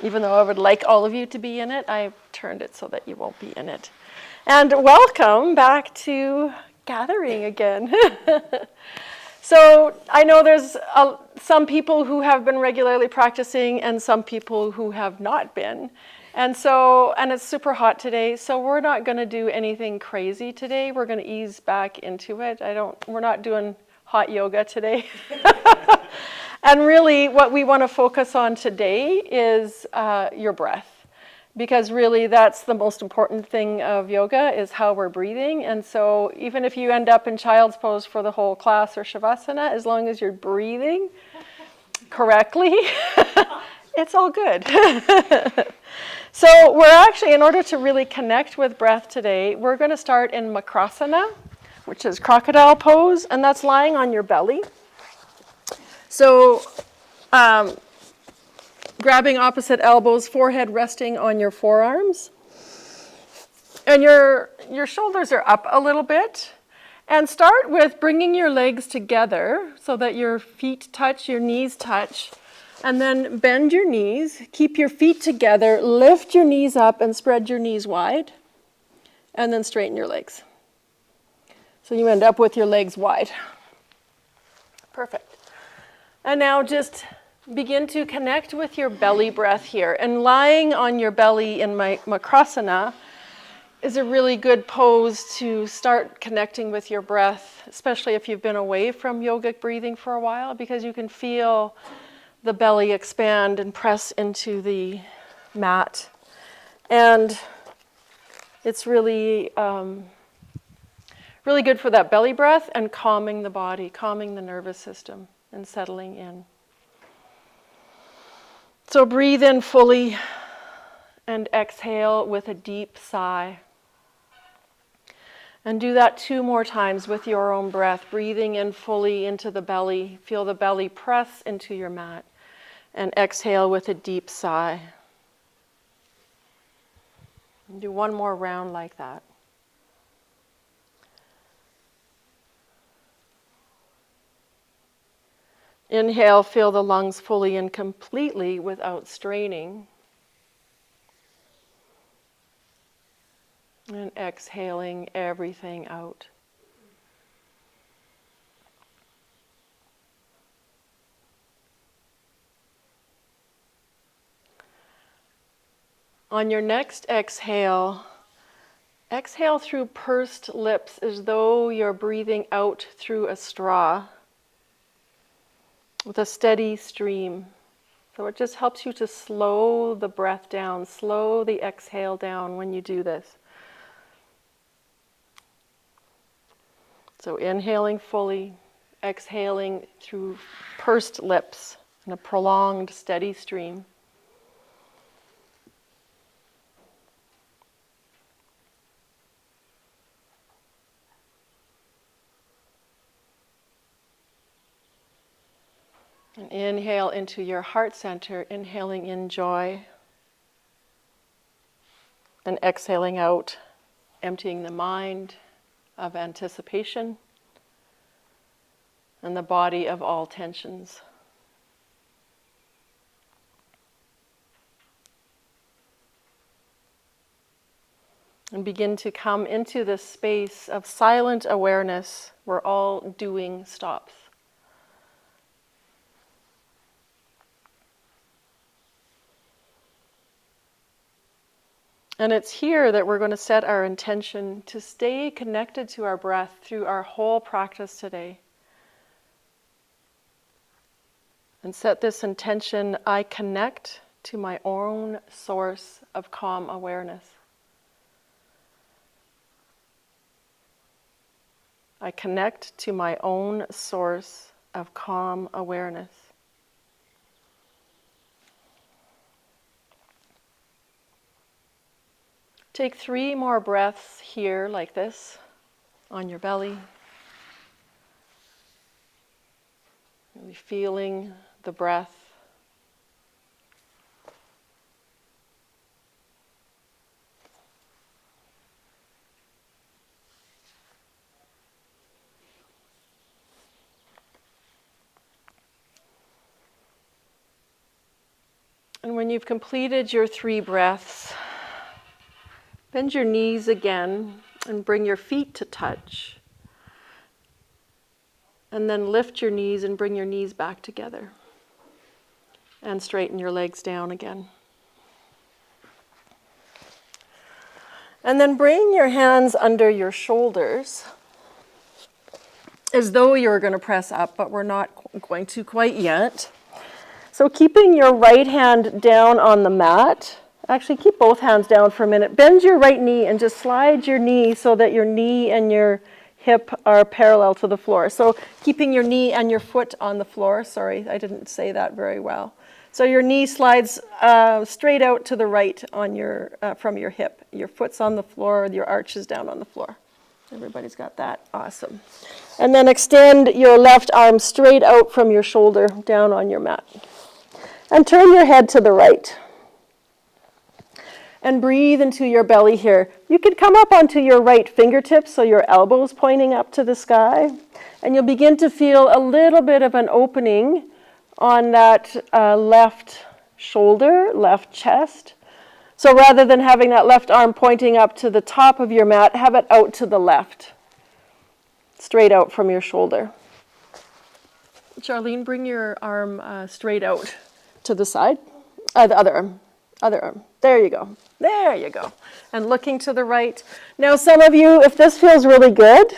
Even though I would like all of you to be in it, I turned it so that you won't be in it. And welcome back to Gathering again. So I know there's some people who have been regularly practicing and some people who have not been. And it's super hot today, so we're not going to do anything crazy today. We're going to ease back into it. We're not doing hot yoga today. And really what we want to focus on today is your breath. Because really that's the most important thing of yoga is how we're breathing. And so even if you end up in child's pose for the whole class or shavasana, as long as you're breathing correctly, it's all good. So we're actually, in order to really connect with breath today, we're going to start in makrasana, which is crocodile pose, and that's lying on your belly. So grabbing opposite elbows, forehead resting on your forearms. And your shoulders are up a little bit. And start with bringing your legs together so that your feet touch, your knees touch. And then bend your knees, keep your feet together, lift your knees up and spread your knees wide. And then straighten your legs. So you end up with your legs wide. Perfect. And now just begin to connect with your belly breath here. And lying on your belly in makrasana is a really good pose to start connecting with your breath, especially if you've been away from yogic breathing for a while, because you can feel the belly expand and press into the mat. And it's really, really good for that belly breath and calming the body, calming the nervous system and settling in. So breathe in fully and exhale with a deep sigh. And do that 2 more times with your own breath, breathing in fully into the belly. Feel the belly press into your mat. And exhale with a deep sigh. And do 1 more round like that. Inhale, fill the lungs fully and completely without straining. And exhaling everything out. On your next exhale, exhale through pursed lips as though you're breathing out through a straw with a steady stream. So it just helps you to slow the breath down, slow the exhale down when you do this. So inhaling fully, exhaling through pursed lips in a prolonged, steady stream. And inhale into your heart center, inhaling in joy. And exhaling out, emptying the mind of anticipation and the body of all tensions. And begin to come into this space of silent awareness where all doing stops. And it's here that we're going to set our intention to stay connected to our breath through our whole practice today. And set this intention, I connect to my own source of calm awareness. I connect to my own source of calm awareness. Take 3 more breaths here like this, on your belly. Really feeling the breath. And when When you've completed your 3 breaths, bend your knees again and bring your feet to touch. And then lift your knees and bring your knees back together. And straighten your legs down again. And then bring your hands under your shoulders as though you're going to press up, but we're not going to quite yet. So keeping your right hand down on the mat, actually keep both hands down for a minute. Bend your right knee and just slide your knee so that your knee and your hip are parallel to the floor. So keeping your knee and your foot on the floor. Sorry, I didn't say that very well. So your knee slides straight out to the right on your from your hip. Your foot's on the floor, your arch is down on the floor. Everybody's got that? Awesome. And then extend your left arm straight out from your shoulder down on your mat. And turn your head to the right. And breathe into your belly here. You could come up onto your right fingertips, so your elbows pointing up to the sky. And you'll begin to feel a little bit of an opening on that left shoulder, left chest. So rather than having that left arm pointing up to the top of your mat, have it out to the left, straight out from your shoulder. Charlene, bring your arm straight out to the side. The other arm. There you go. There you go. And looking to the right. Now some of you, if this feels really good,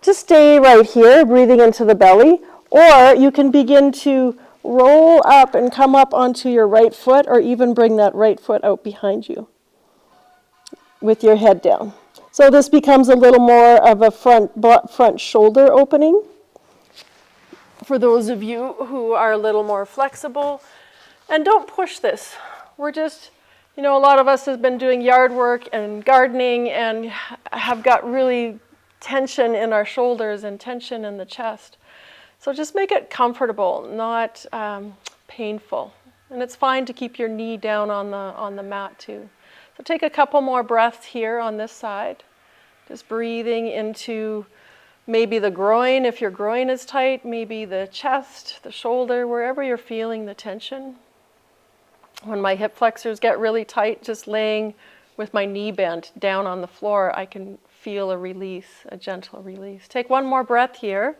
just stay right here, breathing into the belly. Or you can begin to roll up and come up onto your right foot, or even bring that right foot out behind you with your head down. So this becomes a little more of a front shoulder opening. For those of you who are a little more flexible, and don't push this. We're just, a lot of us have been doing yard work and gardening and have got really tension in our shoulders and tension in the chest. So just make it comfortable, not painful. And it's fine to keep your knee down on the mat too. So take a couple more breaths here on this side. Just breathing into maybe the groin, if your groin is tight, maybe the chest, the shoulder, wherever you're feeling the tension. When my hip flexors get really tight, just laying with my knee bent down on the floor, I can feel a release, a gentle release. Take one more breath here.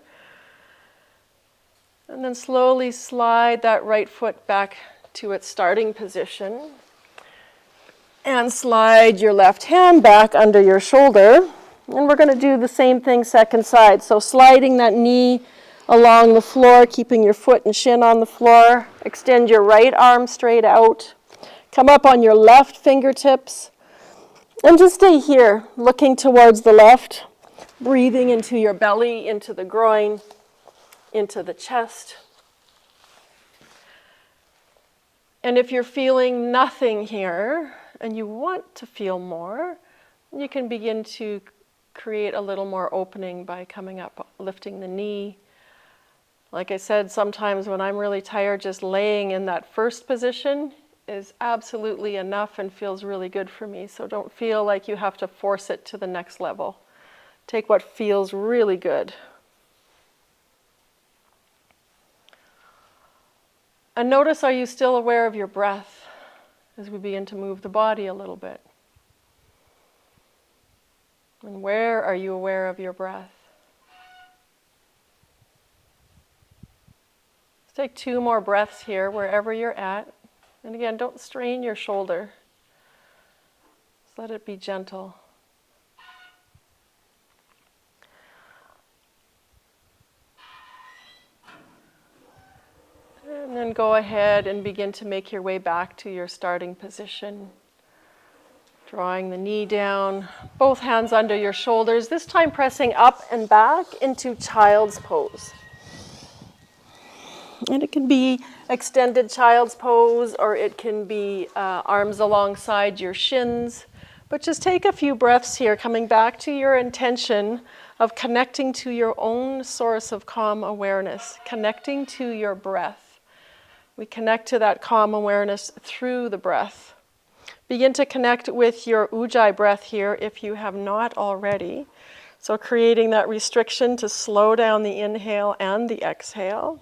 And then slowly slide that right foot back to its starting position. And slide your left hand back under your shoulder. And we're going to do the same thing second side. So sliding that knee along the floor, keeping your foot and shin on the floor. Extend your right arm straight out. Come up on your left fingertips. And just stay here, looking towards the left. Breathing into your belly, into the groin, into the chest. And if you're feeling nothing here, and you want to feel more, you can begin to create a little more opening by coming up, lifting the knee. Like I said, sometimes when I'm really tired, just laying in that first position is absolutely enough and feels really good for me. So don't feel like you have to force it to the next level. Take what feels really good. And notice, are you still aware of your breath as we begin to move the body a little bit? And where are you aware of your breath? Let's take 2 more breaths here, wherever you're at. And again, don't strain your shoulder. Just let it be gentle. And then go ahead and begin to make your way back to your starting position. Drawing the knee down, both hands under your shoulders, this time pressing up and back into child's pose. And it can be extended child's pose, or it can be arms alongside your shins. But just take a few breaths here, coming back to your intention of connecting to your own source of calm awareness, connecting to your breath. We connect to that calm awareness through the breath. Begin to connect with your Ujjayii breath here if you have not already. So creating that restriction to slow down the inhale and the exhale.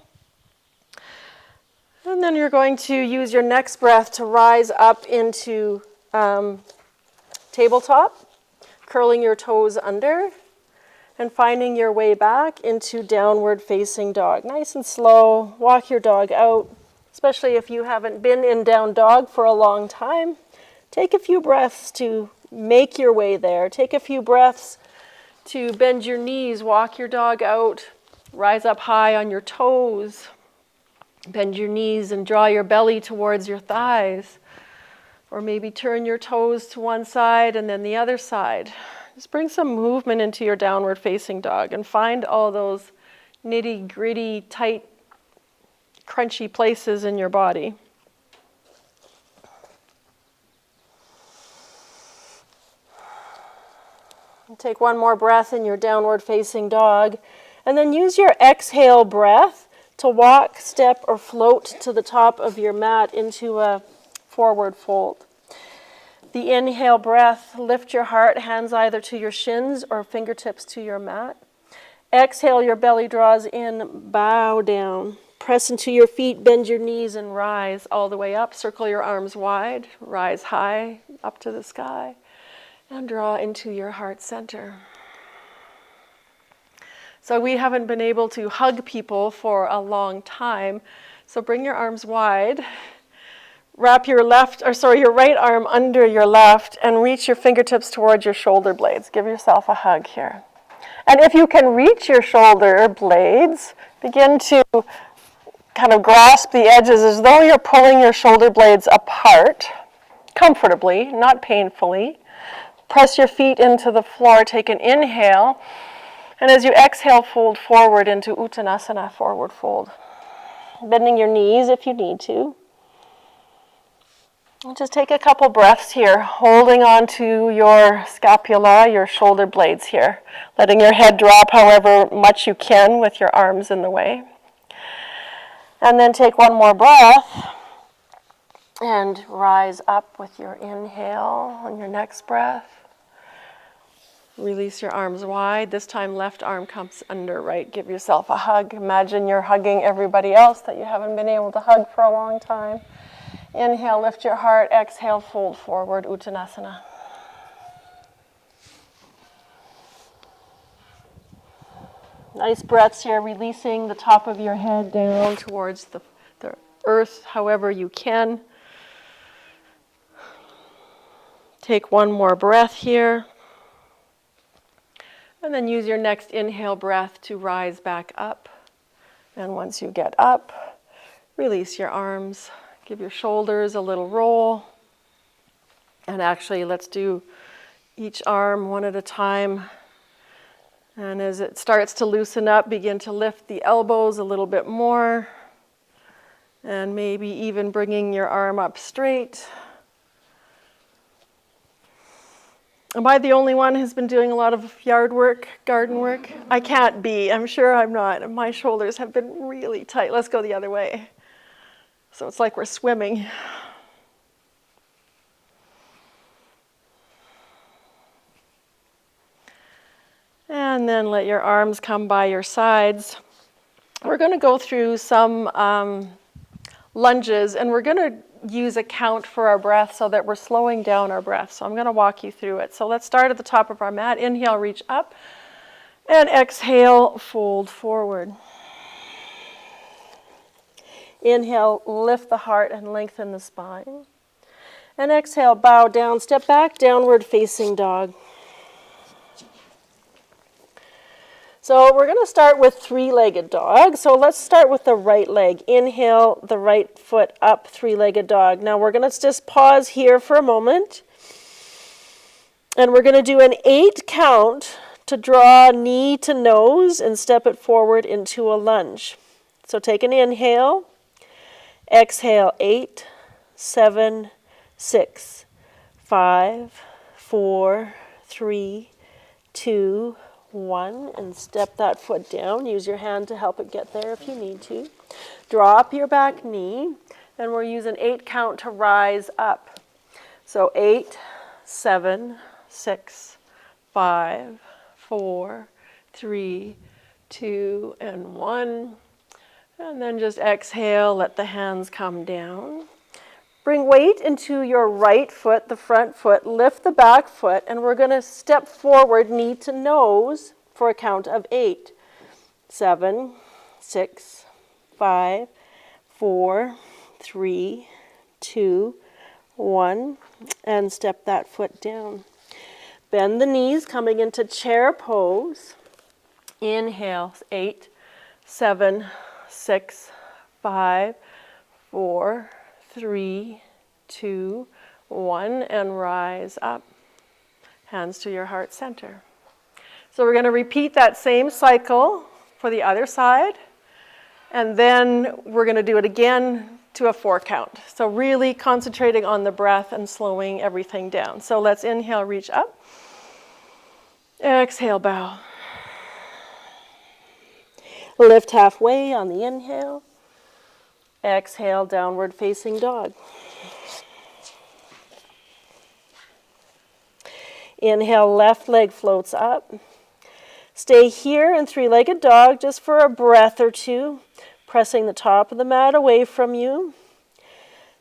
And then you're going to use your next breath to rise up into tabletop, curling your toes under, and finding your way back into downward facing dog. Nice and slow, walk your dog out, especially if you haven't been in down dog for a long time. Take a few breaths to make your way there. Take a few breaths to bend your knees, walk your dog out, rise up high on your toes, bend your knees and draw your belly towards your thighs, or maybe turn your toes to one side and then the other side. Just bring some movement into your downward facing dog and find all those nitty gritty, tight, crunchy places in your body. Take one more breath in your downward facing dog, and then use your exhale breath to walk, step, or float to the top of your mat into a forward fold. The inhale breath, lift your heart, hands either to your shins or fingertips to your mat. Exhale, your belly draws in, bow down. Press into your feet, bend your knees, and rise all the way up. Circle your arms wide, rise high up to the sky, and draw into your heart center. So we haven't been able to hug people for a long time, so bring your arms wide. Wrap your right arm under your left and reach your fingertips towards your shoulder blades. Give yourself a hug here. And if you can reach your shoulder blades, begin to kind of grasp the edges as though you're pulling your shoulder blades apart, comfortably, not painfully. Press your feet into the floor, take an inhale, and as you exhale, fold forward into Uttanasana, forward fold. Bending your knees if you need to. Just take a couple breaths here, holding on to your scapula, your shoulder blades here, letting your head drop however much you can with your arms in the way. And then take one more breath and rise up with your inhale on your next breath. Release your arms wide. This time left arm comes under right. Give yourself a hug. Imagine you're hugging everybody else that you haven't been able to hug for a long time. Inhale, lift your heart. Exhale, fold forward, Uttanasana. Nice breaths here, releasing the top of your head down towards the earth however you can. Take one more breath here. And then use your next inhale breath to rise back up. And once you get up, release your arms. Give your shoulders a little roll. And actually, let's do each arm one at a time. And as it starts to loosen up, begin to lift the elbows a little bit more. And maybe even bringing your arm up straight. Am I the only one who's been doing a lot of yard work, garden work? I can't be. I'm sure I'm not. My shoulders have been really tight. Let's go the other way. So it's like we're swimming. And then let your arms come by your sides. We're going to go through some lunges, and we're going to use a count for our breath so that we're slowing down our breath. So I'm going to walk you through it. So let's start at the top of our mat. Inhale, reach up. And exhale, fold forward. Inhale, lift the heart and lengthen the spine. And exhale, bow down, step back, downward facing dog. So we're going to start with three-legged dog. So let's start with the right leg. Inhale, the right foot up, three-legged dog. Now we're going to just pause here for a moment. And we're going to do an 8 count to draw knee to nose and step it forward into a lunge. So take an inhale. Exhale, 8, 7, 6, 5, 4, 3, 2, 1, and step that foot down. Use your hand to help it get there if you need to. Draw up your back knee, and we'll use an 8 count to rise up. So 8, 7, 6, 5, 4, 3, 2, and 1. And then just exhale, let the hands come down. Bring weight into your right foot, the front foot, lift the back foot, and we're going to step forward, knee to nose, for a count of 8. 7, 6, 5, 4, 3, 2, 1, and step that foot down. Bend the knees, coming into chair pose. Inhale, 8, 7, 6, 5, 4, 3, 2, 1, and rise up. Hands to your heart center. So we're going to repeat that same cycle for the other side, and then we're going to do it again to a 4 count. So really concentrating on the breath and slowing everything down. So let's inhale, reach up. Exhale, bow. Lift halfway on the inhale. Exhale, downward facing dog. Inhale, left leg floats up. Stay here in 3-legged dog just for a breath or two, pressing the top of the mat away from you.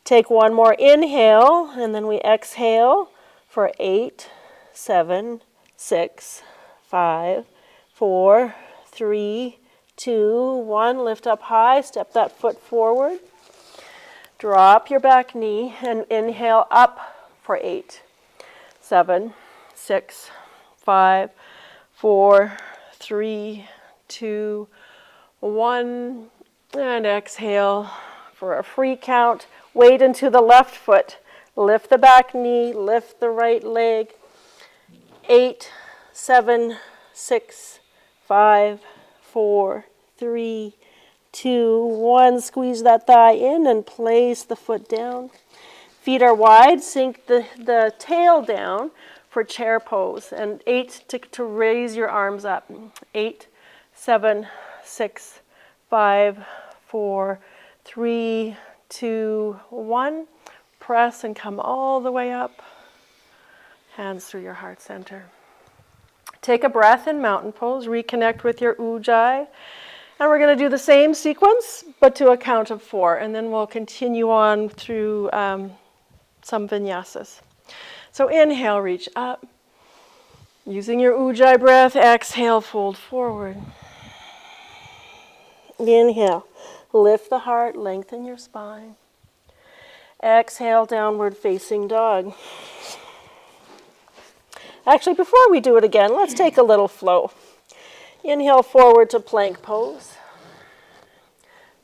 Take one more inhale, and then we exhale for 8, 7, 6, 5, 4, 3, 2, 1. Lift up high, step that foot forward. Drop your back knee and inhale up for 8, 7, 6, 5, 4, 3, 2, 1. And exhale for a free count. Weight into the left foot. Lift the back knee, lift the right leg. 8, 7, 6, 5, 4, 3, 2, 1. Squeeze that thigh in and place the foot down. Feet are wide, sink the tail down for chair pose. And 8 to raise your arms up. 8, 7, 6, 5, 4, 3, 2, 1. Press and come all the way up. Hands through your heart center. Take a breath in mountain pose. Reconnect with your Ujjayii. And we're going to do the same sequence, but to a count of 4. And then we'll continue on through some vinyasas. So inhale, reach up. Using your Ujjayii breath, exhale, fold forward. Inhale, lift the heart, lengthen your spine. Exhale, downward facing dog. Actually, before we do it again, let's take a little flow. Inhale forward to plank pose.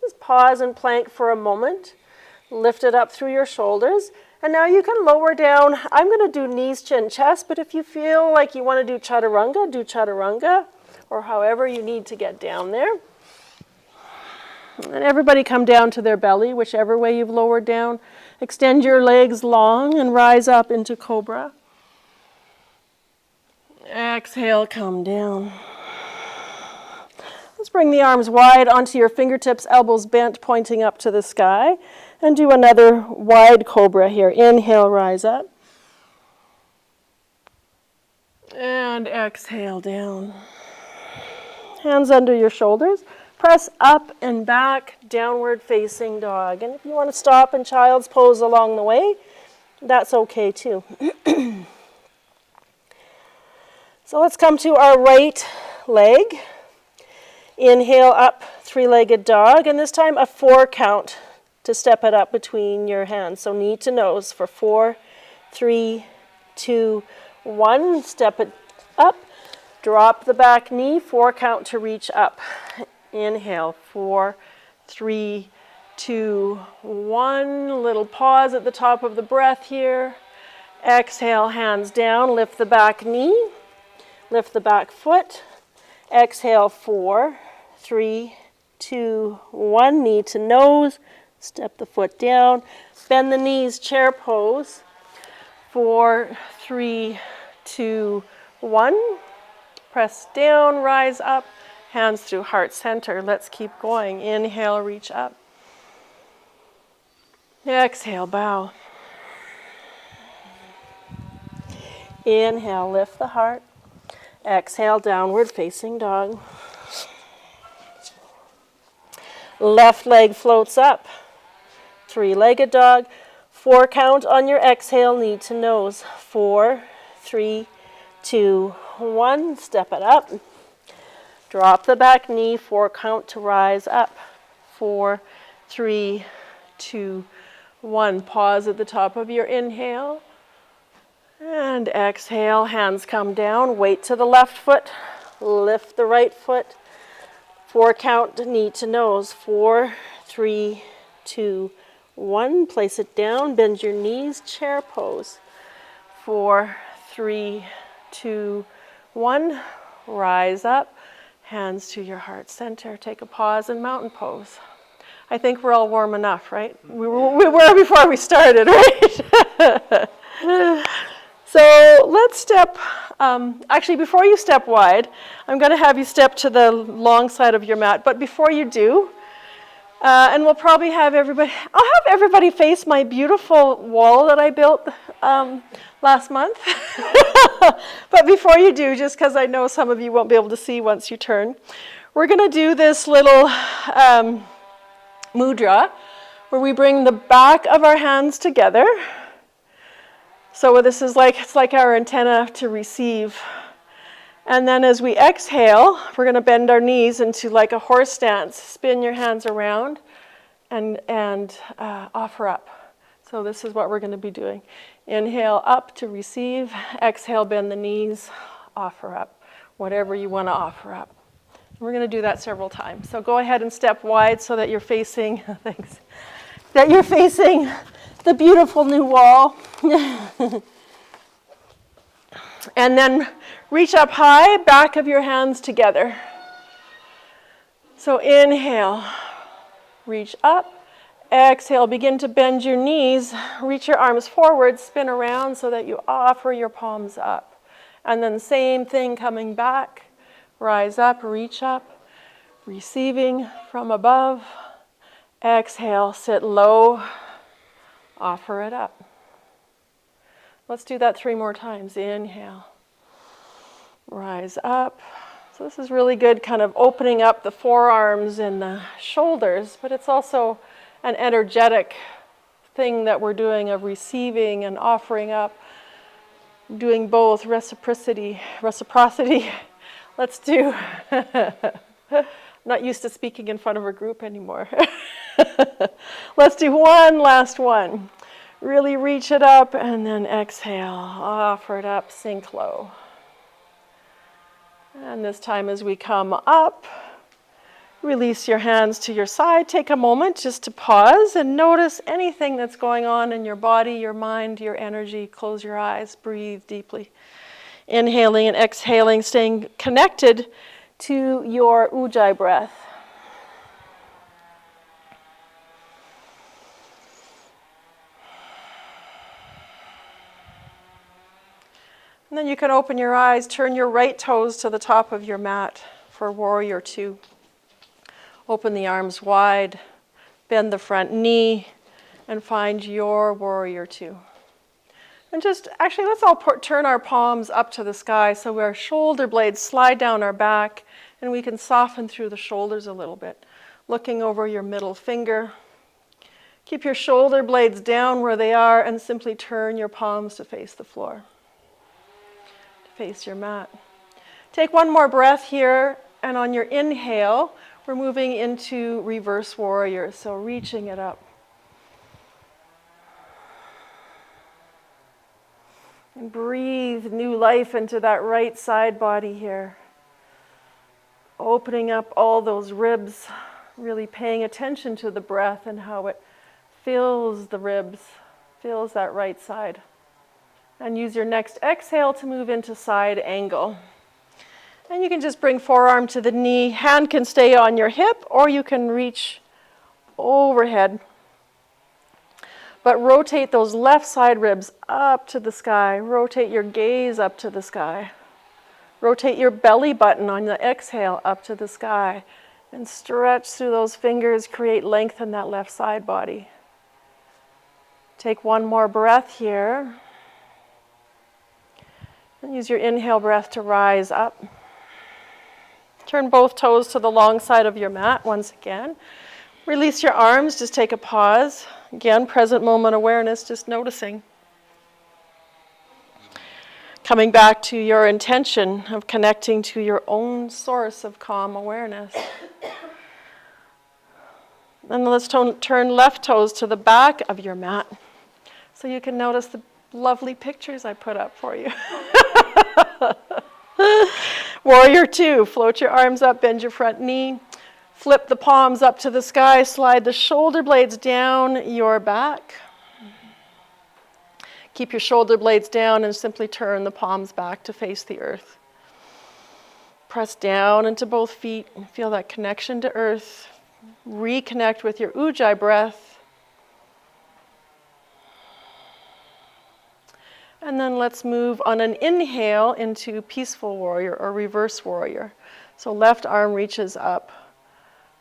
Just pause and plank for a moment. Lift it up through your shoulders. And now you can lower down. I'm going to do knees, chin, chest, but if you feel like you want to do chaturanga, or however you need to get down there. And everybody come down to their belly, whichever way you've lowered down. Extend your legs long and rise up into cobra. Exhale, come down. Let's bring the arms wide onto your fingertips, elbows bent, pointing up to the sky. And do another wide cobra here. Inhale, rise up. And exhale, down. Hands under your shoulders. Press up and back, downward facing dog. And if you want to stop in child's pose along the way, that's okay too. So let's come to our right leg. Inhale up, 3-legged dog, and this time a 4 count to step it up between your hands. So knee to nose for 4, 3, 2, 1. Step it up. Drop the back knee, 4 count to reach up. Inhale, 4, 3, 2, 1. Little pause at the top of the breath here. Exhale, hands down, lift the back knee, lift the back foot. Exhale, 4, 3, 2, 1. Knee to nose, step the foot down. Bend the knees, chair pose. 4, 3, 2, 1. Press down, rise up. Hands through heart center. Let's keep going. Inhale, reach up. Exhale, bow. Inhale, lift the heart. Exhale, downward facing dog. Left leg floats up. Three-legged dog. 4 count on your exhale, knee to nose. 4, 3, 2, 1. Step it up. Drop the back knee. 4 count to rise up. 4, 3, 2, 1. Pause at the top of your inhale. And exhale, hands come down. Weight to the left foot. Lift the right foot. 4 count, knee to nose. 4, 3, 2, 1. Place it down. Bend your knees. Chair pose. 4, 3, 2, 1. Rise up. Hands to your heart center. Take a pause in mountain pose. I think we're all warm enough, right? We were before we started, right? So let's step, actually before you step wide, I'm going to have you step to the long side of your mat. But before you do, and we'll probably have everybody, I'll have everybody face my beautiful wall that I built last month. But before you do, just because I know some of you won't be able to see once you turn, we're going to do this little mudra where we bring the back of our hands together. So this is like, it's like our antenna to receive. And then as we exhale, we're going to bend our knees into like a horse stance. Spin your hands around and offer up. So this is what we're going to be doing. Inhale up to receive. Exhale, bend the knees, offer up. Whatever you want to offer up. We're going to do that several times. So go ahead and step wide so that you're facing, thanks, that you're facing the beautiful new wall. And then reach up high, back of your hands together. So inhale, reach up. Exhale, begin to bend your knees. Reach your arms forward, spin around so that you offer your palms up. And then same thing coming back. Rise up, reach up, receiving from above. Exhale, sit low, offer it up. Let's do that 3 more times. Inhale, rise up. So this is really good, kind of opening up the forearms and the shoulders, but it's also an energetic thing that we're doing of receiving and offering up, doing both, reciprocity. Let's do, not used to speaking in front of a group anymore. Let's do one last one. Really reach it up and then exhale, offer it up, sink low. And this time as we come up, release your hands to your side. Take a moment just to pause and notice anything that's going on in your body, your mind, your energy. Close your eyes, breathe deeply. Inhaling and exhaling, staying connected to your Ujjayii breath. And then you can open your eyes, turn your right toes to the top of your mat for warrior 2. Open the arms wide, bend the front knee, and find your warrior 2. And just, actually, let's all turn our palms up to the sky so our shoulder blades slide down our back and we can soften through the shoulders a little bit. Looking over your middle finger. Keep your shoulder blades down where they are and simply turn your palms to face the floor. Face your mat. Take one more breath here, and on your inhale, we're moving into reverse warrior, so reaching it up. And breathe new life into that right side body here. Opening up all those ribs, really paying attention to the breath and how it fills the ribs, fills that right side. And use your next exhale to move into side angle. And you can just bring forearm to the knee. Hand can stay on your hip, or you can reach overhead. But rotate those left side ribs up to the sky. Rotate your gaze up to the sky. Rotate your belly button on the exhale up to the sky. And stretch through those fingers, create length in that left side body. Take one more breath here. And use your inhale breath to rise up. Turn both toes to the long side of your mat once again. Release your arms, just take a pause. Again, present moment awareness, just noticing. Coming back to your intention of connecting to your own source of calm awareness. And let's turn left toes to the back of your mat so you can notice the lovely pictures I put up for you. Warrior 2, float your arms up, bend your front knee, flip the palms up to the sky, slide the shoulder blades down your back. Keep your shoulder blades down and simply turn the palms back to face the earth. Press down into both feet and feel that connection to earth. Reconnect with your Ujjayii breath. And then let's move on an inhale into peaceful warrior or reverse warrior. So left arm reaches up.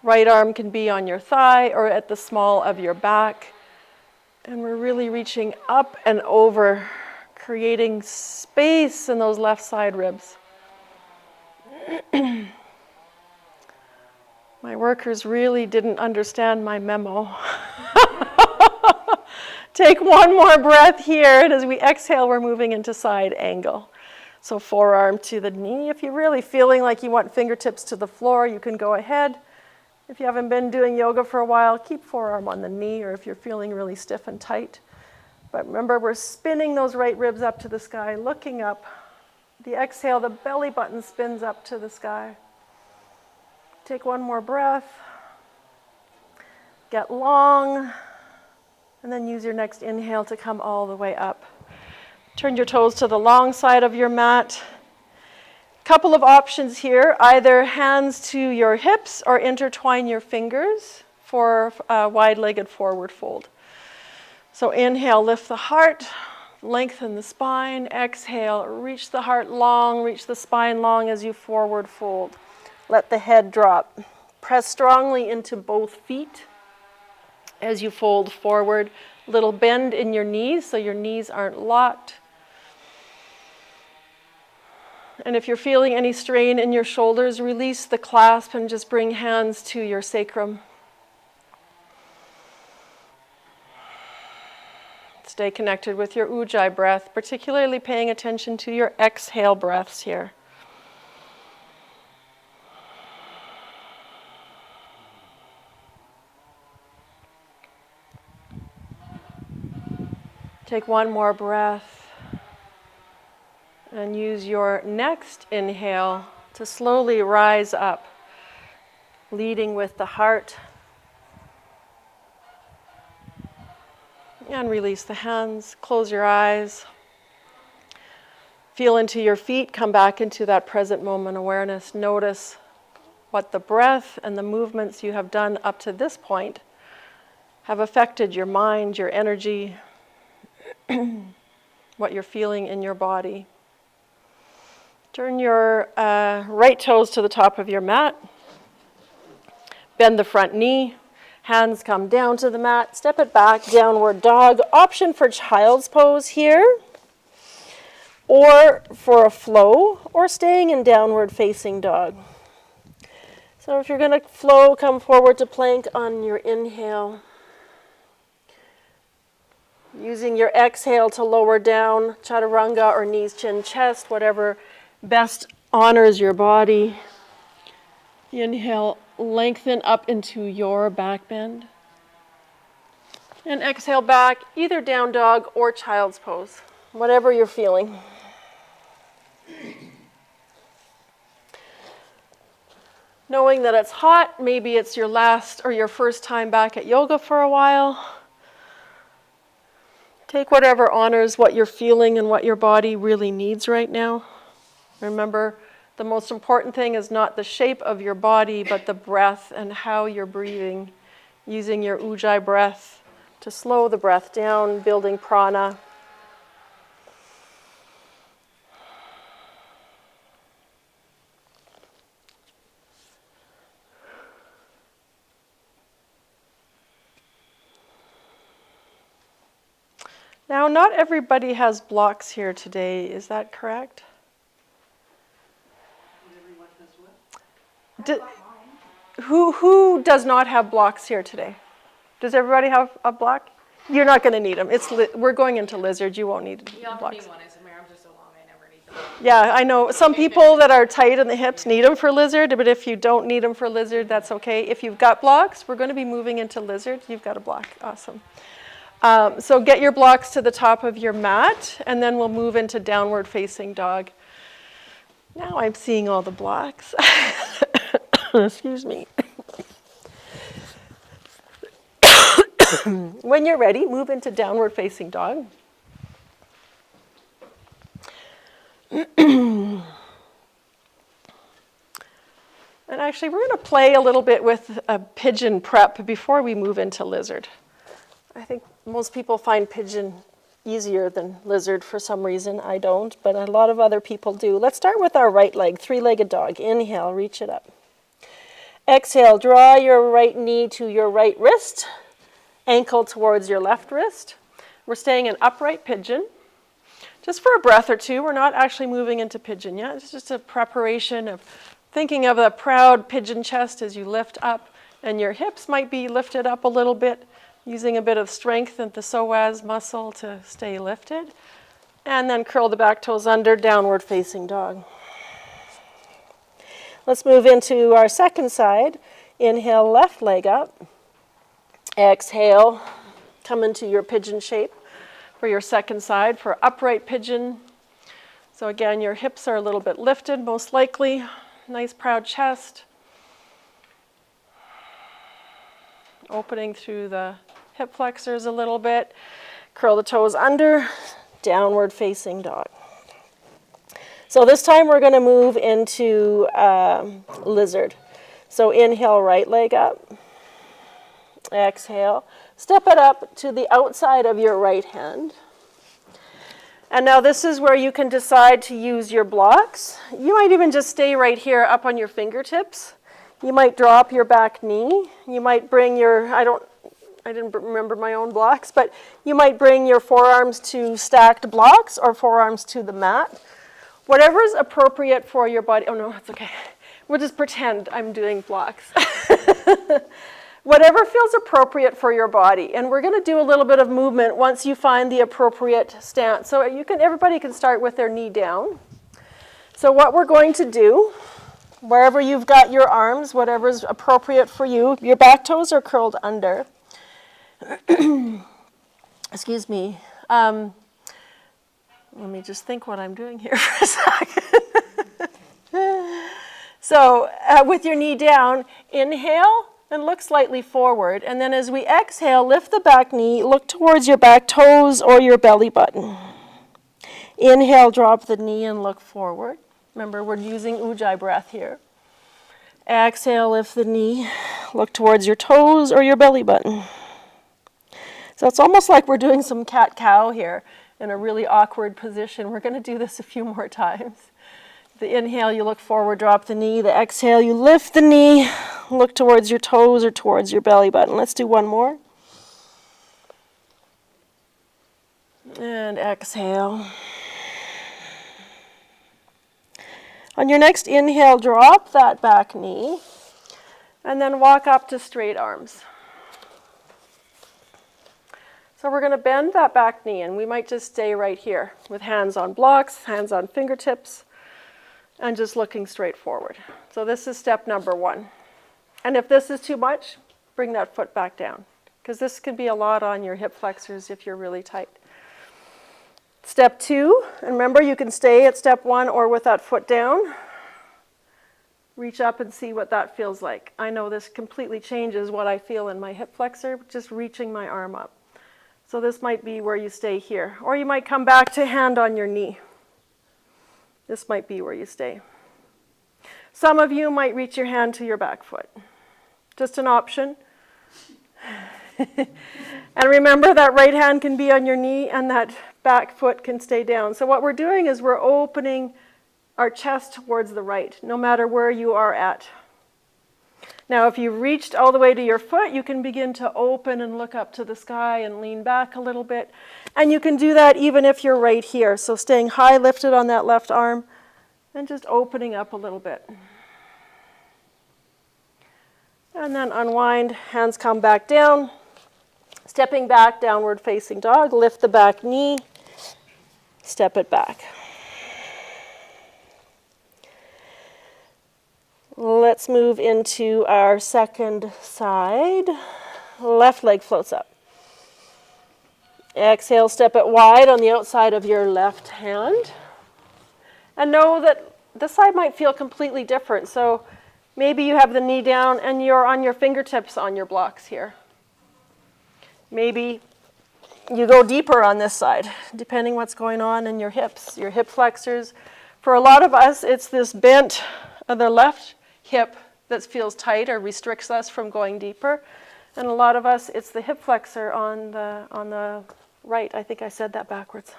Right arm can be on your thigh or at the small of your back. And we're really reaching up and over, creating space in those left side ribs. My workers really didn't understand my memo. Take one more breath here, and as we exhale, we're moving into side angle. So forearm to the knee. If you're really feeling like you want fingertips to the floor, you can go ahead. If you haven't been doing yoga for a while, keep forearm on the knee, or if you're feeling really stiff and tight. But remember, we're spinning those right ribs up to the sky, looking up. The exhale, the belly button spins up to the sky. Take one more breath. Get long. And then use your next inhale to come all the way up. Turn your toes to the long side of your mat. Couple of options here, either hands to your hips or intertwine your fingers for a wide-legged forward fold. So inhale, lift the heart, lengthen the spine. Exhale, reach the heart long, reach the spine long as you forward fold. Let the head drop. Press strongly into both feet as you fold forward. Little bend in your knees so your knees aren't locked. And if you're feeling any strain in your shoulders, release the clasp and just bring hands to your sacrum. Stay connected with your Ujjayii breath, particularly paying attention to your exhale breaths here. Take one more breath and use your next inhale to slowly rise up, leading with the heart. And release the hands, close your eyes. Feel into your feet, come back into that present moment awareness. Notice what the breath and the movements you have done up to this point have affected your mind, your energy, what you're feeling in your body. Turn your right toes to the top of your mat. Bend the front knee. Hands come down to the mat. Step it back, downward dog. Option for child's pose here, or for a flow, or staying in downward facing dog. So if you're going to flow, come forward to plank on your inhale. Using your exhale to lower down, chaturanga or knees, chin, chest, whatever best honors your body. Inhale, lengthen up into your back bend. And exhale back, either down dog or child's pose, whatever you're feeling. Knowing that it's hot, maybe it's your last or your first time back at yoga for a while. Take whatever honors what you're feeling and what your body really needs right now. Remember, the most important thing is not the shape of your body, but the breath and how you're breathing, using your Ujjayii breath to slow the breath down, building prana. Now, not everybody has blocks here today, is that correct? Everyone has what? Did, who does not have blocks here today? Does everybody have a block? You're not going to need them. We're going into lizard. You won't need You often blocks. need one. My arms are so long, I never need them. Yeah, I know. Some people that are tight in the hips need them for lizard, but if you don't need them for lizard, that's okay. If you've got blocks, we're going to be moving into lizard. You've got a block. Awesome. So get your blocks to the top of your mat, and then we'll move into downward facing dog. Now I'm seeing all the blocks. Excuse me. When you're ready, move into downward facing dog. And actually, we're going to play a little bit with a pigeon prep before we move into lizard. I think most people find pigeon easier than lizard for some reason. I don't, but a lot of other people do. Let's start with our right leg, three-legged dog. Inhale, reach it up. Exhale, draw your right knee to your right wrist, ankle towards your left wrist. We're staying in upright pigeon. Just for a breath or two, we're not actually moving into pigeon yet. It's just a preparation of thinking of the proud pigeon chest as you lift up, and your hips might be lifted up a little bit, using a bit of strength in the psoas muscle to stay lifted. And then curl the back toes under, downward facing dog. Let's move into our second side. Inhale, left leg up. Exhale, come into your pigeon shape for your second side for upright pigeon. So again, your hips are a little bit lifted, most likely. Nice proud chest. Opening through the hip flexors a little bit. Curl the toes under, downward facing dog. So this time we're going to move into lizard. So inhale, right leg up. Exhale. Step it up to the outside of your right hand. And now this is where you can decide to use your blocks. You might even just stay right here up on your fingertips. You might drop your back knee. You might bring your, I didn't remember my own blocks, but you might bring your forearms to stacked blocks or forearms to the mat. Whatever's appropriate for your body. Oh no, it's okay. We'll just pretend I'm doing blocks. Whatever feels appropriate for your body. And we're going to do a little bit of movement once you find the appropriate stance. So everybody can start with their knee down. So what we're going to do, wherever you've got your arms, whatever's appropriate for you, your back toes are curled under. Excuse me. Let me just think what I'm doing here for a second. So with your knee down, inhale and look slightly forward. And then as we exhale, lift the back knee, look towards your back toes or your belly button. Inhale, drop the knee and look forward. Remember, we're using Ujjayii breath here. Exhale, lift the knee, look towards your toes or your belly button. So it's almost like we're doing some cat-cow here in a really awkward position. We're going to do this a few more times. The inhale, you look forward, drop the knee. The exhale, you lift the knee, look towards your toes or towards your belly button. Let's do one more. And exhale. On your next inhale, drop that back knee, and then walk up to straight arms. So we're going to bend that back knee, and we might just stay right here with hands on blocks, hands on fingertips, and just looking straight forward. So this is step number one. And if this is too much, bring that foot back down, because this can be a lot on your hip flexors if you're really tight. Step two, and remember you can stay at step one or with that foot down. Reach up and see what that feels like. I know this completely changes what I feel in my hip flexor, just reaching my arm up. So this might be where you stay here. Or you might come back to hand on your knee. This might be where you stay. Some of you might reach your hand to your back foot. Just an option. And remember that right hand can be on your knee and that back foot can stay down. So what we're doing is we're opening our chest towards the right, no matter where you are at. Now, if you've reached all the way to your foot, you can begin to open and look up to the sky and lean back a little bit. And you can do that even if you're right here. So staying high lifted on that left arm and just opening up a little bit. And then unwind, hands come back down. Stepping back, downward facing dog, lift the back knee, step it back. Let's move into our second side. Left leg floats up. Exhale, step it wide on the outside of your left hand. And know that this side might feel completely different. So maybe you have the knee down and you're on your fingertips on your blocks here. Maybe you go deeper on this side, depending what's going on in your hips, your hip flexors. For a lot of us, it's this bent of the left hip that feels tight or restricts us from going deeper. And a lot of us, it's the hip flexor on the right. I think I said that backwards.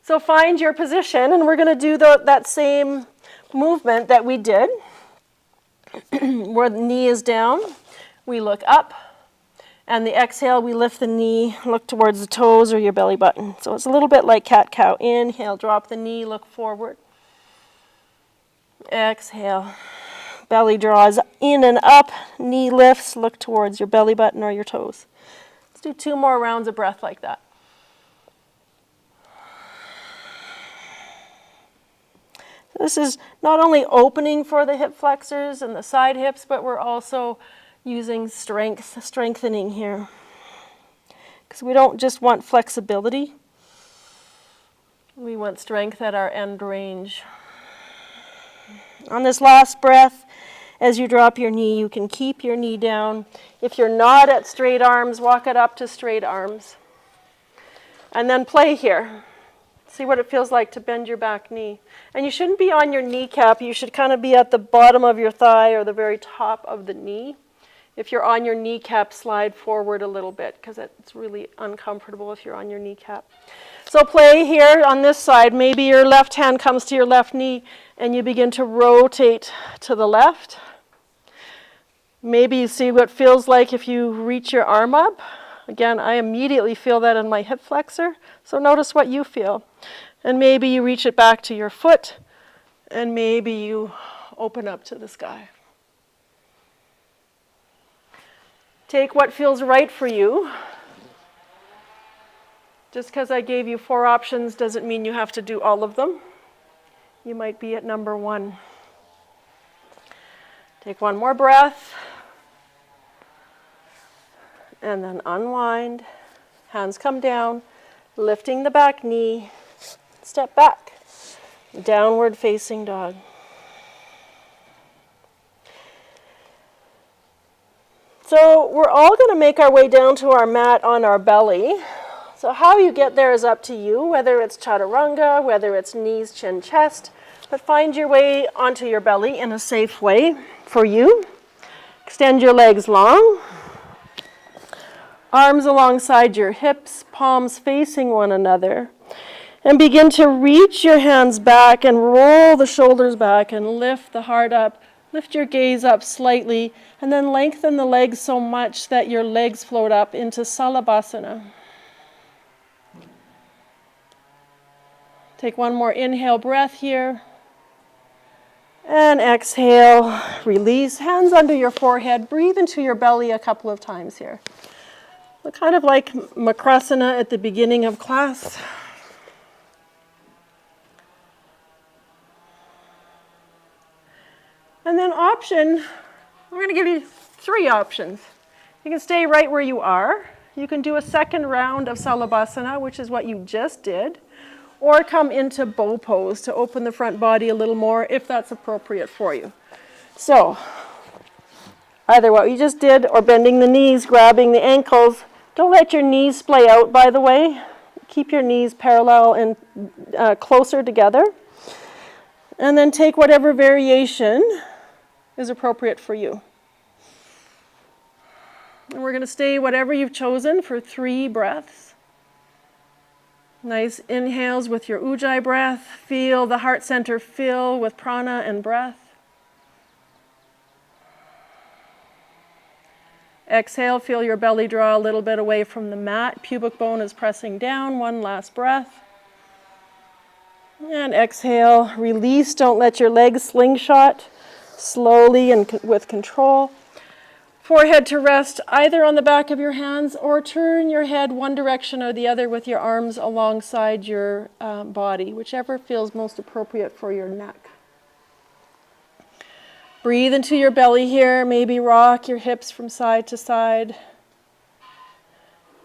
So find your position, and we're going to do that same movement that we did, where the knee is down. We look up, and the exhale, we lift the knee, look towards the toes or your belly button. So it's a little bit like cat-cow. Inhale, drop the knee, look forward. Exhale, belly draws in and up, knee lifts, look towards your belly button or your toes. Let's do 2 more rounds of breath like that. This is not only opening for the hip flexors and the side hips, but we're also using strengthening here. Because we don't just want flexibility, we want strength at our end range. On this last breath, as you drop your knee, you can keep your knee down. If you're not at straight arms, walk it up to straight arms. And then play here. See what it feels like to bend your back knee. And you shouldn't be on your kneecap. You should kind of be at the bottom of your thigh or the very top of the knee. If you're on your kneecap, slide forward a little bit because it's really uncomfortable if you're on your kneecap. So play here on this side. Maybe your left hand comes to your left knee and you begin to rotate to the left. Maybe you see what it feels like if you reach your arm up. Again, I immediately feel that in my hip flexor. So notice what you feel. And maybe you reach it back to your foot, and maybe you open up to the sky. Take what feels right for you. Just because I gave you 4 options doesn't mean you have to do all of them. You might be at number 1. Take 1 more breath. And then unwind. Hands come down, lifting the back knee. Step back. Downward facing dog. So we're all going to make our way down to our mat on our belly. So how you get there is up to you, whether it's chaturanga, whether it's knees, chin, chest. But find your way onto your belly in a safe way for you. Extend your legs long. Arms alongside your hips, palms facing one another. And begin to reach your hands back and roll the shoulders back and lift the heart up. Lift your gaze up slightly and then lengthen the legs so much that your legs float up into Salabhasana. Take 1 more inhale breath here. And exhale, release, hands under your forehead. Breathe into your belly a couple of times here. Kind of like Makrasana at the beginning of class. And then option, we're going to give you 3 options. You can stay right where you are. You can do a second round of Salabhasana, which is what you just did. Or come into bow pose to open the front body a little more if that's appropriate for you. So, either what you just did or bending the knees, grabbing the ankles. Don't let your knees splay out, by the way. Keep your knees parallel and closer together. And then take whatever variation is appropriate for you. And we're going to stay whatever you've chosen for 3 breaths. Nice inhales with your Ujjayii breath. Feel the heart center fill with prana and breath. Exhale, feel your belly draw a little bit away from the mat. Pubic bone is pressing down. 1 last breath. And exhale, release. Don't let your legs slingshot. slowly and with control. Forehead to rest either on the back of your hands, or turn your head one direction or the other with your arms alongside your body, whichever feels most appropriate for your neck. Breathe into your belly here. Maybe rock your hips from side to side.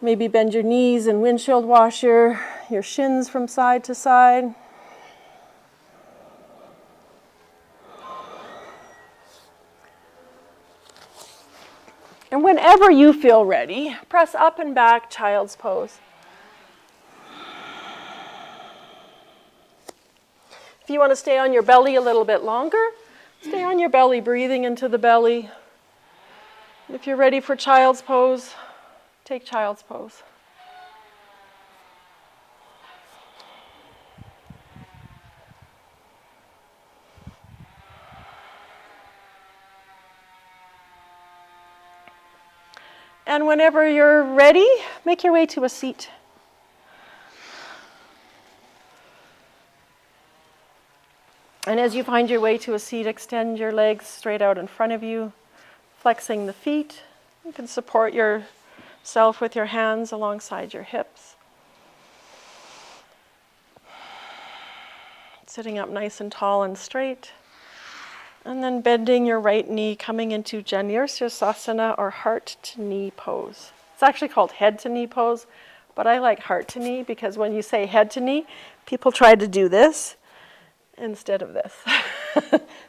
Maybe bend your knees and windshield wash your shins from side to side. And whenever you feel ready, press up and back, child's pose. If you want to stay on your belly a little bit longer, stay on your belly, breathing into the belly. If you're ready for child's pose, take child's pose. And whenever you're ready, make your way to a seat. And as you find your way to a seat, extend your legs straight out in front of you, flexing the feet. You can support yourself with your hands alongside your hips. Sitting up nice and tall and straight. And then bending your right knee, coming into Janursasana, or heart to knee pose. It's actually called head to knee pose, but I like heart to knee because when you say head to knee, people try to do this instead of this.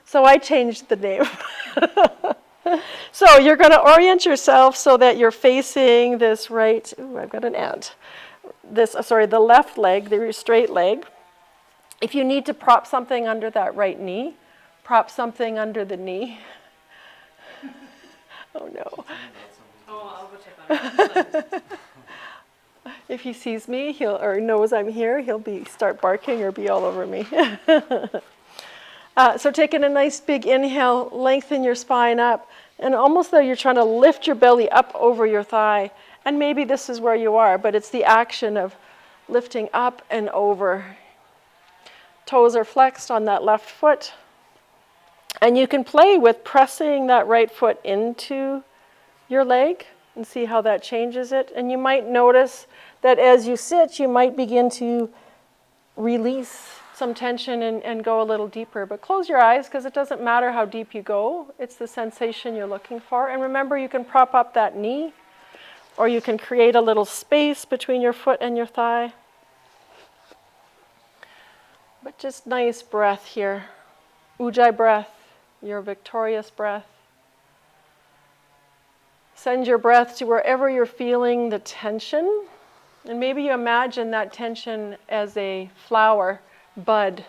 So I changed the name. So you're going to orient yourself so that you're facing this right, I've got an ant. The left leg, the straight leg. If you need to prop something under that right knee, prop something under the knee. Oh no. Oh, I'll go check on it. If he sees me, or knows I'm here, he'll start barking or be all over me. So taking a nice big inhale, lengthen your spine up, and almost though you're trying to lift your belly up over your thigh. And maybe this is where you are, but it's the action of lifting up and over. Toes are flexed on that left foot. And you can play with pressing that right foot into your leg and see how that changes it. And you might notice that as you sit, you might begin to release some tension and go a little deeper. But close your eyes, because it doesn't matter how deep you go. It's the sensation you're looking for. And remember, you can prop up that knee, or you can create a little space between your foot and your thigh. But just nice breath here. Ujjayii breath, your victorious breath. Send your breath to wherever you're feeling the tension. And maybe you imagine that tension as a flower bud.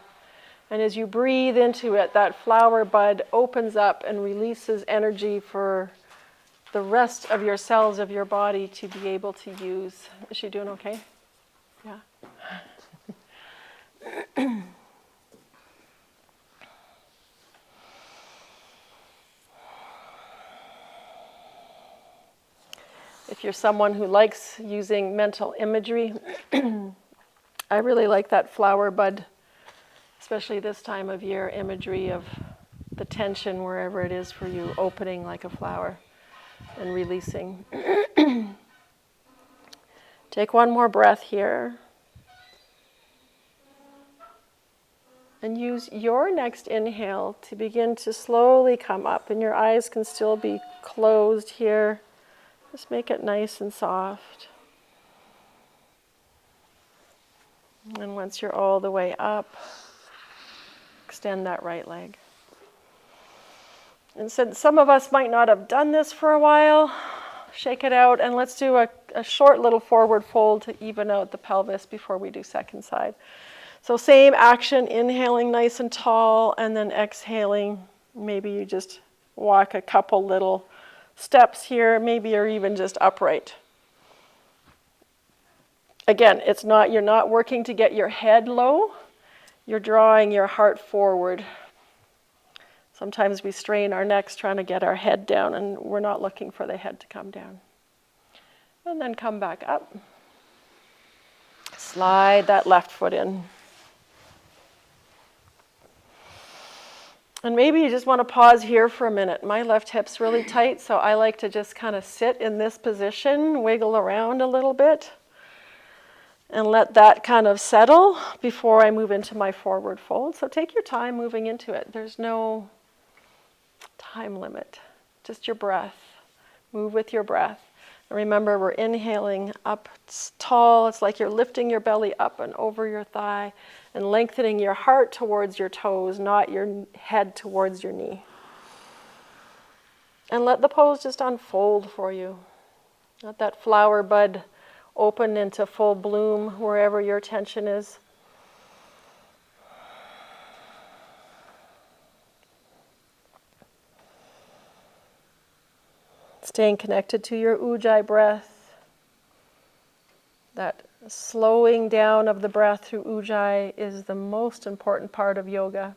And as you breathe into it, that flower bud opens up and releases energy for the rest of your cells of your body to be able to use. Is she doing okay? Yeah. If you're someone who likes using mental imagery, I really like that flower bud, especially this time of year, imagery of the tension wherever it is for you, opening like a flower and releasing. Take one more breath here. And use your next inhale to begin to slowly come up, and your eyes can still be closed here. Just make it nice and soft. And once you're all the way up, extend that right leg. And since some of us might not have done this for a while, shake it out, and let's do a short little forward fold to even out the pelvis before we do second side. So same action, inhaling nice and tall, and then exhaling. Maybe you just walk a couple little steps here, maybe you're even just upright. Again, you're not working to get your head low, you're drawing your heart forward. Sometimes we strain our necks trying to get our head down, and we're not looking for the head to come down. And then come back up. Slide that left foot in. And maybe you just want to pause here for a minute. My left hip's really tight, so I like to just kind of sit in this position, wiggle around a little bit, and let that kind of settle before I move into my forward fold. So take your time moving into it. There's no time limit, just your breath. Move with your breath. And remember, we're inhaling up tall. It's like you're lifting your belly up and over your thigh and lengthening your heart towards your toes, not your head towards your knee. And let the pose just unfold for you. Let that flower bud open into full bloom wherever your attention is. Staying connected to your Ujjayii breath. That slowing down of the breath through Ujjayii is the most important part of yoga.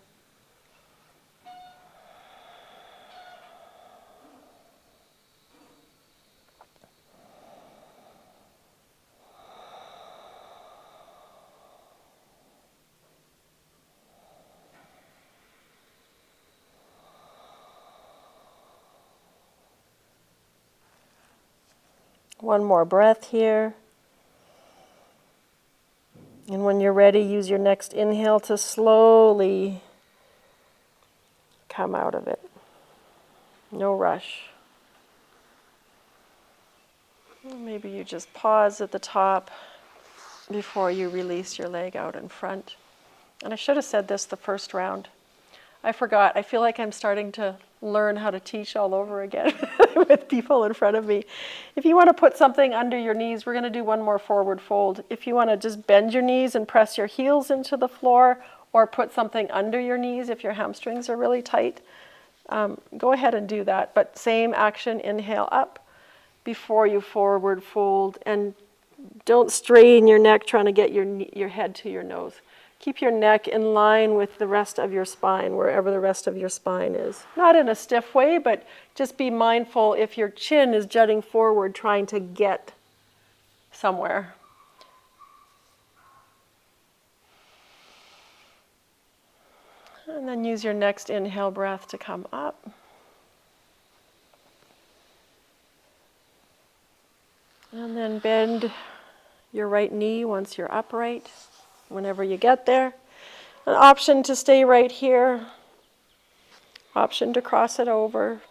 One more breath here. And when you're ready, use your next inhale to slowly come out of it. No rush. Maybe you just pause at the top before you release your leg out in front. And I should have said this the first round. I forgot. I feel like I'm starting to learn how to teach all over again with people in front of me. If you want to put something under your knees, we're going to do one more forward fold. If you want to just bend your knees and press your heels into the floor, or put something under your knees if your hamstrings are really tight, go ahead and do that. But same action, inhale up before you forward fold, and don't strain your neck trying to get your head to your nose. Keep your neck in line with the rest of your spine, wherever the rest of your spine is. Not in a stiff way, but just be mindful if your chin is jutting forward, trying to get somewhere. And then use your next inhale breath to come up. And then bend your right knee once you're upright, whenever you get there. An option to stay right here, option to cross it over,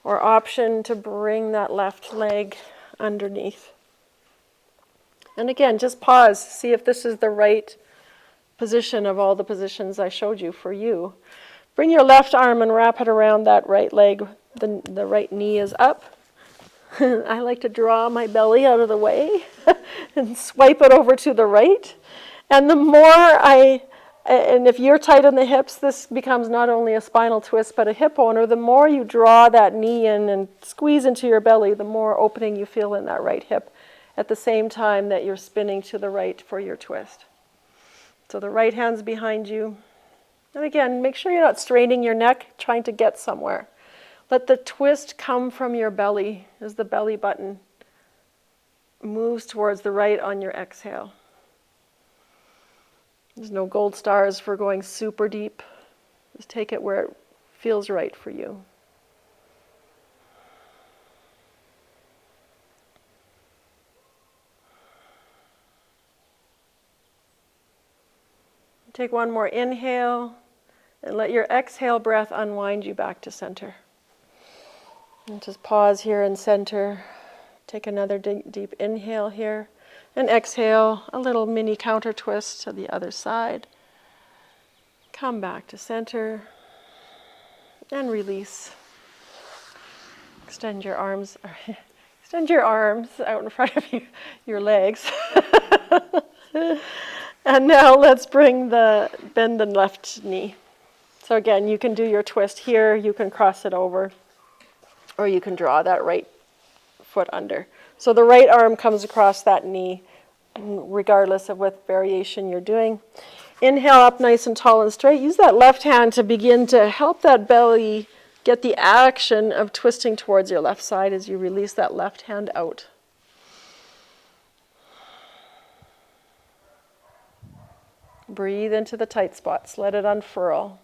or option to bring that left leg underneath. And again, just pause, see if this is the right position of all the positions I showed you for you. Bring your left arm and wrap it around that right leg. The right knee is up. I like to draw my belly out of the way and swipe it over to the right. And the more and if you're tight on the hips, this becomes not only a spinal twist, but a hip opener. The more you draw that knee in and squeeze into your belly, the more opening you feel in that right hip at the same time that you're spinning to the right for your twist. So the right hand's behind you. And again, make sure you're not straining your neck, trying to get somewhere. Let the twist come from your belly as the belly button moves towards the right on your exhale. There's no gold stars for going super deep. Just take it where it feels right for you. Take one more inhale and let your exhale breath unwind you back to center. And just pause here in center. Take another deep inhale here. And exhale, a little mini counter twist to the other side. Come back to center. And release. Extend your arms. Extend your arms out in front of you, your legs. And now let's bend the left knee. So again, you can do your twist here, you can cross it over, or you can draw that right foot under. So the right arm comes across that knee, regardless of what variation you're doing. Inhale up nice and tall and straight. Use that left hand to begin to help that belly get the action of twisting towards your left side as you release that left hand out. Breathe into the tight spots. Let it unfurl.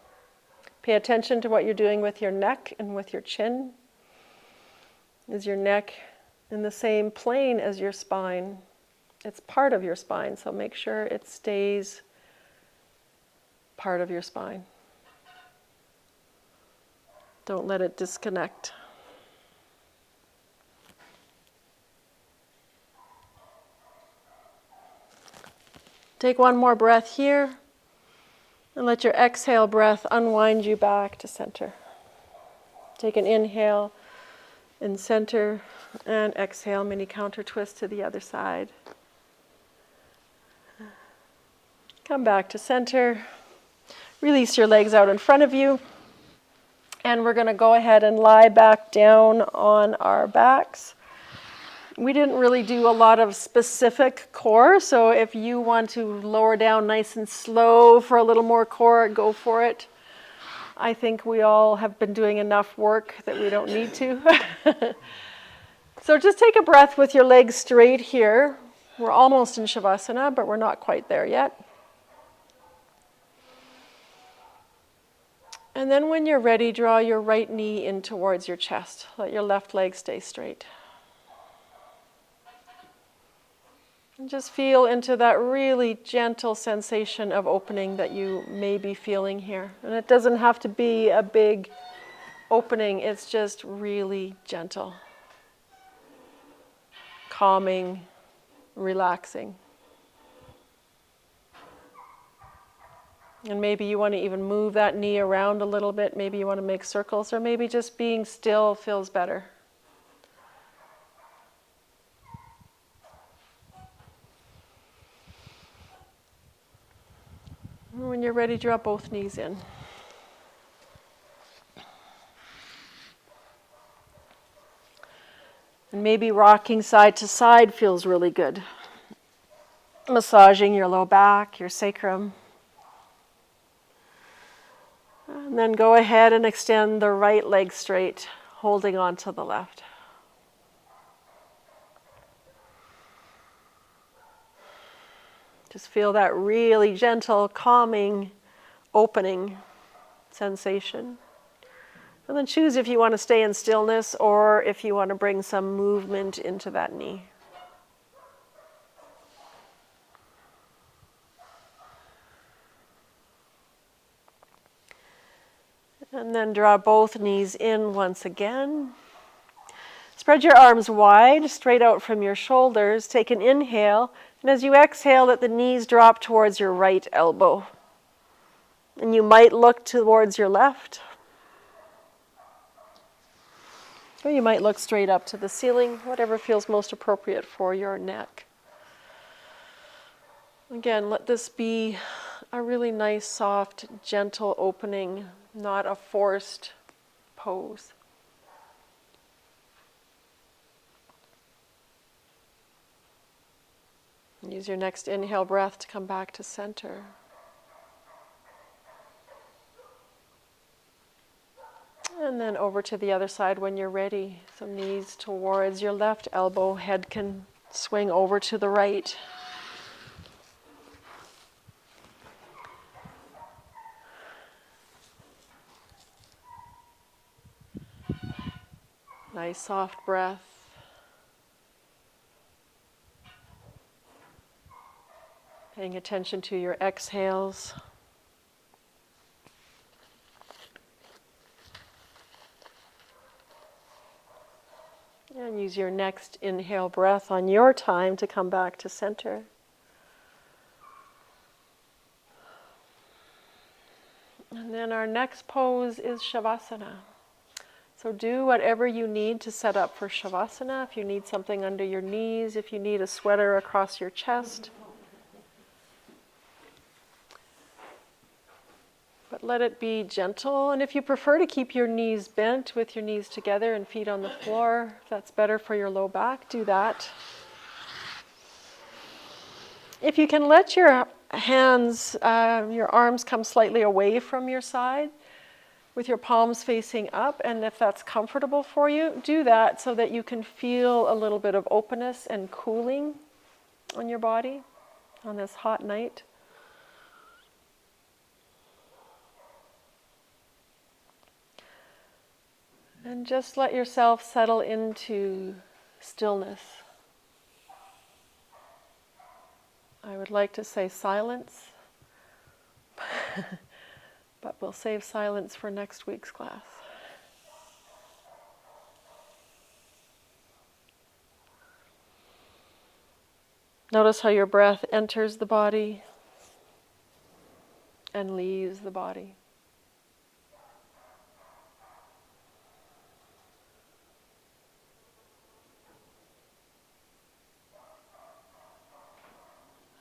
Pay attention to what you're doing with your neck and with your chin. Is your neck in the same plane as your spine? It's part of your spine, so make sure it stays part of your spine. Don't let it disconnect. Take one more breath here, and let your exhale breath unwind you back to center. Take an inhale in center, and exhale, mini counter twist to the other side. Come back to center. Release your legs out in front of you. And we're going to go ahead and lie back down on our backs. We didn't really do a lot of specific core, so if you want to lower down nice and slow for a little more core, go for it. I think we all have been doing enough work that we don't need to. So just take a breath with your legs straight here. We're almost in Shavasana, but we're not quite there yet. And then when you're ready, draw your right knee in towards your chest. Let your left leg stay straight. And just feel into that really gentle sensation of opening that you may be feeling here. And it doesn't have to be a big opening, it's just really gentle, calming, relaxing. And maybe you want to even move that knee around a little bit. Maybe you want to make circles, or maybe just being still feels better. And when you're ready, draw both knees in. And maybe rocking side to side feels really good. Massaging your low back, your sacrum. And then go ahead and extend the right leg straight, holding on to the left. Just feel that really gentle, calming, opening sensation. And then choose if you want to stay in stillness or if you want to bring some movement into that knee. And then draw both knees in once again. Spread your arms wide, straight out from your shoulders. Take an inhale, and as you exhale, let the knees drop towards your right elbow. And you might look towards your left, or you might look straight up to the ceiling, whatever feels most appropriate for your neck. Again, let this be a really nice, soft, gentle opening, not a forced pose. Use your next inhale breath to come back to center. And then over to the other side when you're ready. So knees towards your left elbow, head can swing over to the right. Nice soft breath. Paying attention to your exhales. And use your next inhale breath on your time to come back to center. And then our next pose is Shavasana. So do whatever you need to set up for Shavasana. If you need something under your knees, if you need a sweater across your chest. But let it be gentle. And if you prefer to keep your knees bent with your knees together and feet on the floor, if that's better for your low back, do that. If you can let your hands, your arms come slightly away from your side with your palms facing up, and if that's comfortable for you, do that so that you can feel a little bit of openness and cooling on your body on this hot night. And just let yourself settle into stillness. I would like to say silence, but we'll save silence for next week's class. Notice how your breath enters the body and leaves the body.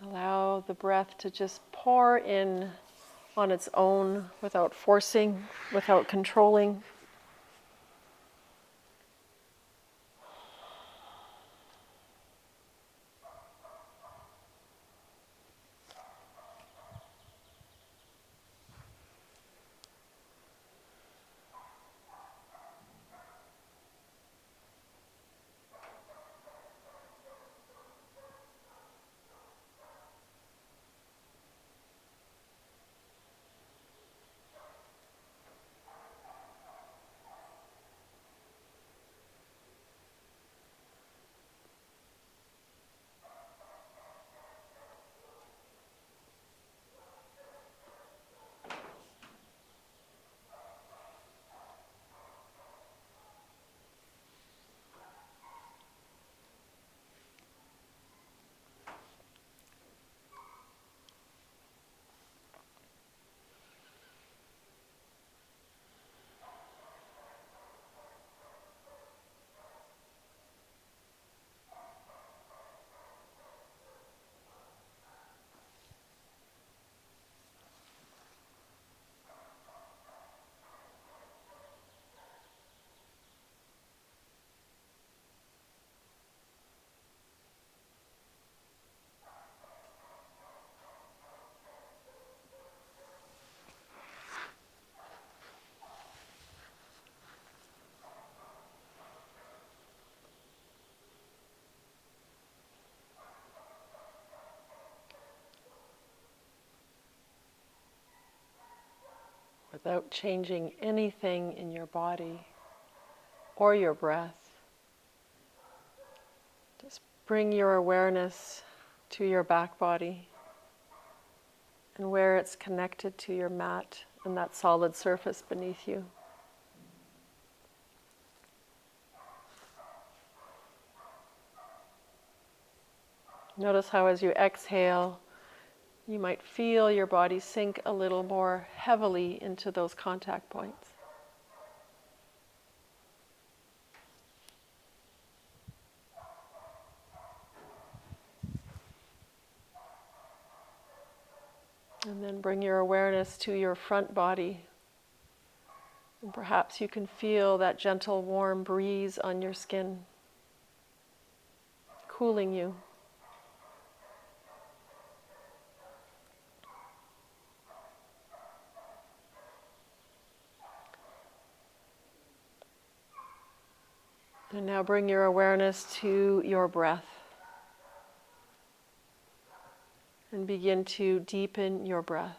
Allow the breath to just pour in on its own without forcing, without controlling. Without changing anything in your body or your breath. Just bring your awareness to your back body and where it's connected to your mat and that solid surface beneath you. Notice how as you exhale, you might feel your body sink a little more heavily into those contact points. And then bring your awareness to your front body. And perhaps you can feel that gentle warm breeze on your skin, cooling you. And now bring your awareness to your breath. And begin to deepen your breath.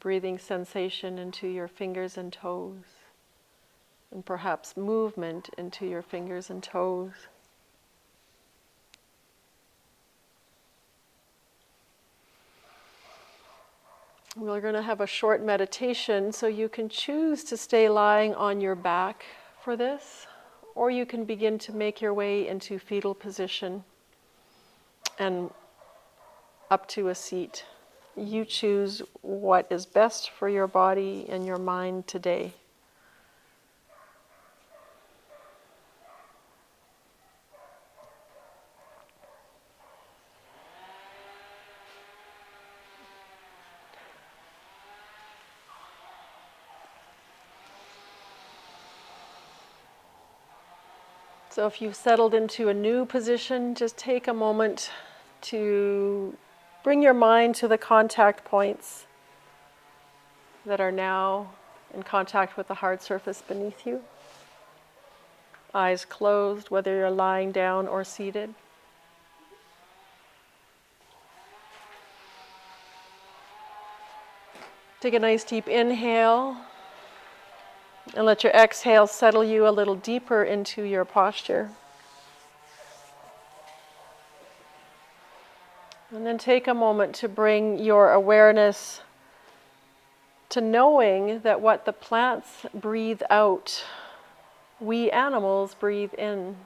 Breathing sensation into your fingers and toes. And perhaps movement into your fingers and toes. We're going to have a short meditation, so you can choose to stay lying on your back for this, or you can begin to make your way into fetal position and up to a seat. You choose what is best for your body and your mind today. So if you've settled into a new position, just take a moment to bring your mind to the contact points that are now in contact with the hard surface beneath you. Eyes closed, whether you're lying down or seated. Take a nice deep inhale And let your exhale settle you a little deeper into your posture. And then take a moment to bring your awareness to knowing that what the plants breathe out, we animals breathe in.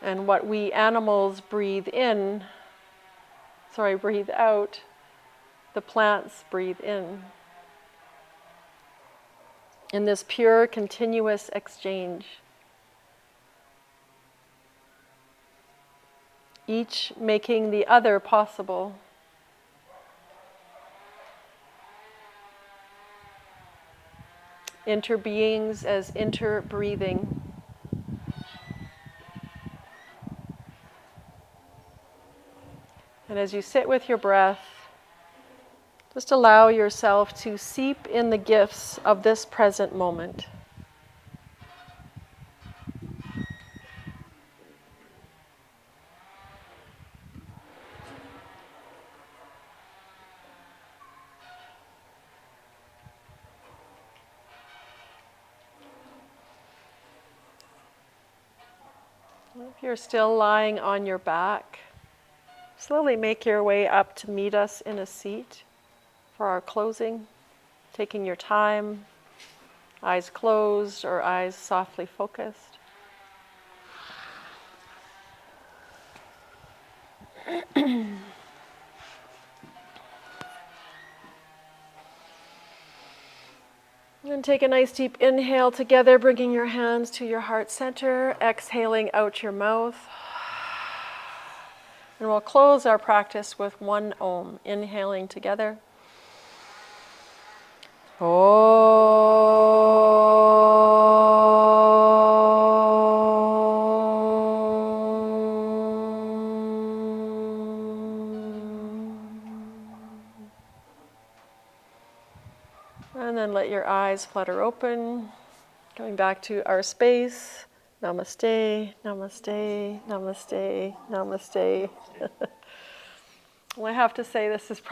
And what we animals breathe out, the plants breathe in. In this pure, continuous exchange. Each making the other possible. Interbeings as interbreathing. And as you sit with your breath, just allow yourself to seep in the gifts of this present moment. If you're still lying on your back, slowly make your way up to meet us in a seat for our closing, taking your time, eyes closed or eyes softly focused. And take a nice deep inhale together, bringing your hands to your heart center, exhaling out your mouth. And we'll close our practice with one Om, inhaling together. And then let your eyes flutter open, going back to our space. Namaste, namaste, namaste, namaste. Well, I have to say this is probably